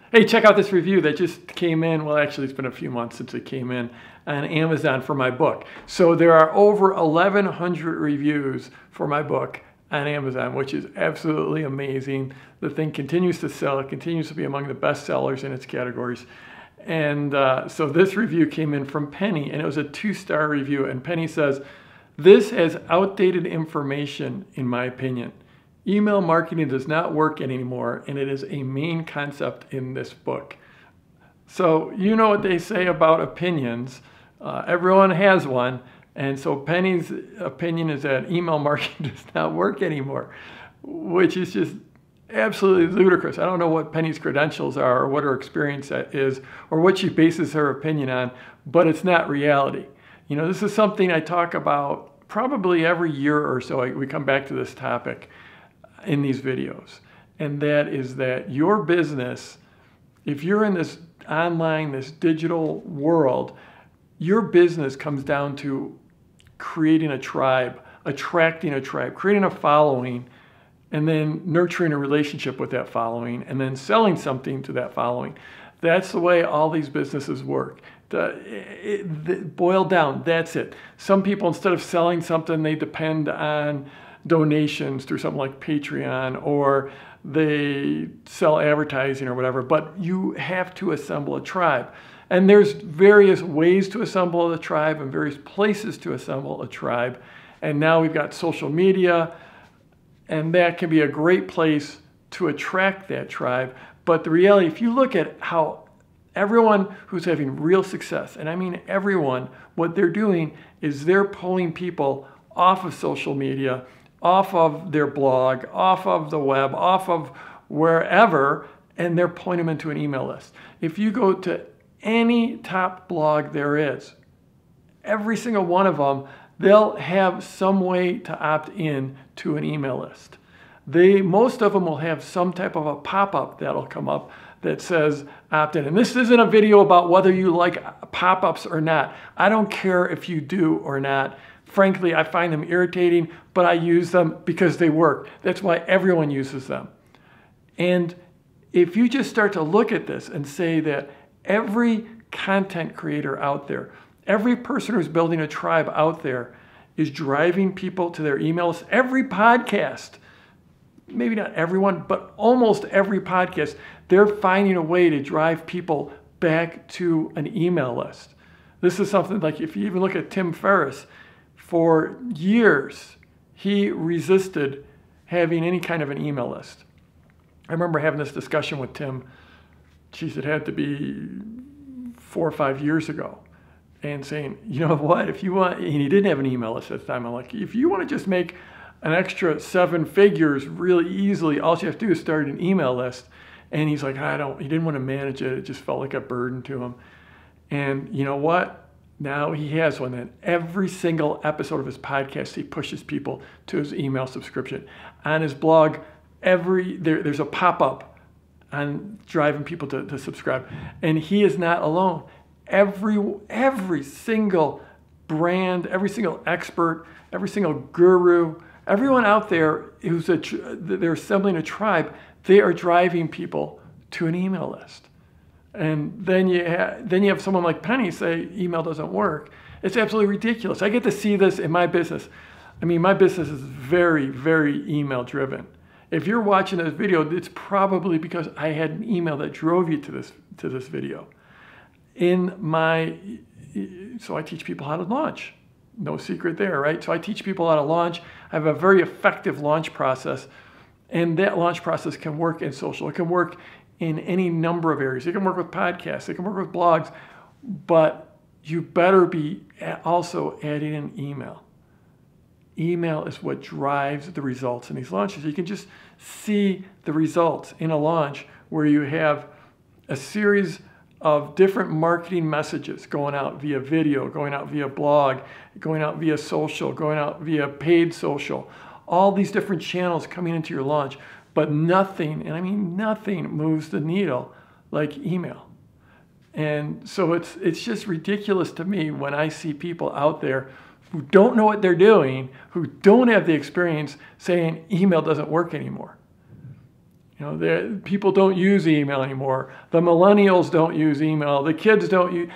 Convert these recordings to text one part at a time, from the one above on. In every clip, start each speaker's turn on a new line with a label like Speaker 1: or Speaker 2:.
Speaker 1: Hey, check out this review that just came in. Well, actually, it's been a few months since it came in on Amazon for my book. So there are over 1,100 reviews for my book on Amazon, which is absolutely amazing. The thing continues to sell. It continues to be among the best sellers in its categories. And so this review came in from Penny, and it was a 2-star review. And Penny says, "This has outdated information, in my opinion. Email marketing does not work anymore, and it is a main concept in this book." So you know what they say about opinions. Everyone has one. And so Penny's opinion is that email marketing does not work anymore, which is just absolutely ludicrous. I don't know what Penny's credentials are or what her experience is or what she bases her opinion on, but it's not reality. You know, this is something I talk about probably every year or so. We come back to this topic in these videos, and that is that your business, if you're in this online, this digital world, your business comes down to creating a tribe, attracting a tribe, creating a following, and then nurturing a relationship with that following, and then selling something to that following. That's the way all these businesses work. Boiled down, that's it. Some people, instead of selling something, they depend on donations through something like Patreon, or they sell advertising or whatever, but you have to assemble a tribe. And there's various ways to assemble a tribe and various places to assemble a tribe. And now we've got social media, and that can be a great place to attract that tribe. But the reality, if you look at how everyone who's having real success, and I mean everyone, what they're doing is they're pulling people off of social media, off of their blog, off of the web, off of wherever, and they're pulling them into an email list. If you go to any top blog there is, every single one of them, they'll have some way to opt in to an email list. Most of them will have some type of a pop-up that'll come up that says opt in. And this isn't a video about whether you like pop-ups or not. I don't care if you do or not. Frankly, I find them irritating, but I use them because they work. That's why everyone uses them. And if you just start to look at this and say that every content creator out there, every person who's building a tribe out there is driving people to their emails. Every podcast, maybe not everyone, but almost every podcast, they're finding a way to drive people back to an email list. This is something like, if you even look at Tim Ferriss, for years, he resisted having any kind of an email list. I remember having this discussion with Tim. Geez, it had to be 4 or 5 years ago, and saying, you know what, if you want, and he didn't have an email list at the time, I'm like, if you want to just make an extra 7 figures really easily, all you have to do is start an email list. And he's like, he didn't want to manage it. It just felt like a burden to him. And you know what? Now he has one, and every single episode of his podcast, he pushes people to his email subscription. On his blog, there's a pop-up on driving people to subscribe. And he is not alone. Every single brand, every single expert, every single guru, everyone out there they're assembling a tribe, they are driving people to an email list. And then you have someone like Penny say email doesn't work. It's absolutely ridiculous. I get to see this in my business. I mean, my business is very, very email driven. If you're watching this video, it's probably because I had an email that drove you to this video. So I teach people how to launch. No secret there, right? So I teach people how to launch. I have a very effective launch process, and that launch process can work in social. It can work in any number of areas. It can work with podcasts. It can work with blogs, but you better be also adding an email. Email is what drives the results in these launches. You can just see the results in a launch where you have a series of different marketing messages going out via video, going out via blog, going out via social, going out via paid social, all these different channels coming into your launch, but nothing, and I mean nothing, moves the needle like email. And so it's just ridiculous to me when I see people out there who don't know what they're doing, who don't have the experience, saying email doesn't work anymore. You know, people don't use email anymore. The millennials don't use email. The kids don't use.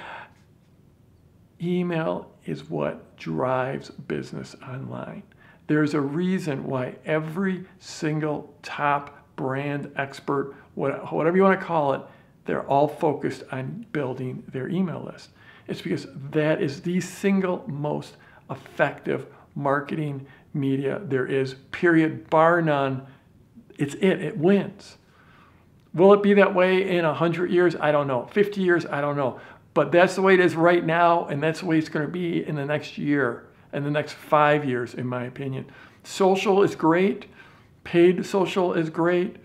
Speaker 1: Email is what drives business online. There's a reason why every single top brand expert, whatever you want to call it, they're all focused on building their email list. It's because that is the single most effective marketing media there is, period, bar none. It wins. Will it be that way in 100 years? I don't know. 50 years? I don't know. But that's the way it is right now, and that's the way it's going to be in the next year and the next 5 years, in my opinion. Social is great. Paid social is great.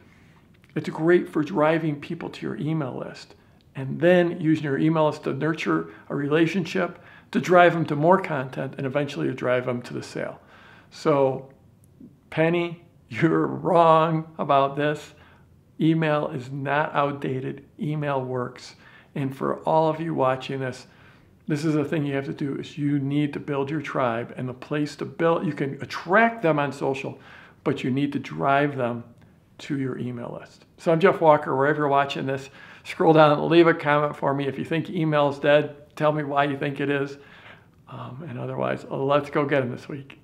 Speaker 1: It's great for driving people to your email list and then using your email list to nurture a relationship, to drive them to more content, and eventually to drive them to the sale. So, Penny, you're wrong about this. Email is not outdated. Email works. And for all of you watching this, this is the thing you have to do is you need to build your tribe, and the place to build, you can attract them on social, but you need to drive them to your email list. So I'm Jeff Walker. Wherever you're watching this, scroll down and leave a comment for me. If you think email is dead, tell me why you think it is. And otherwise, let's go get them this week.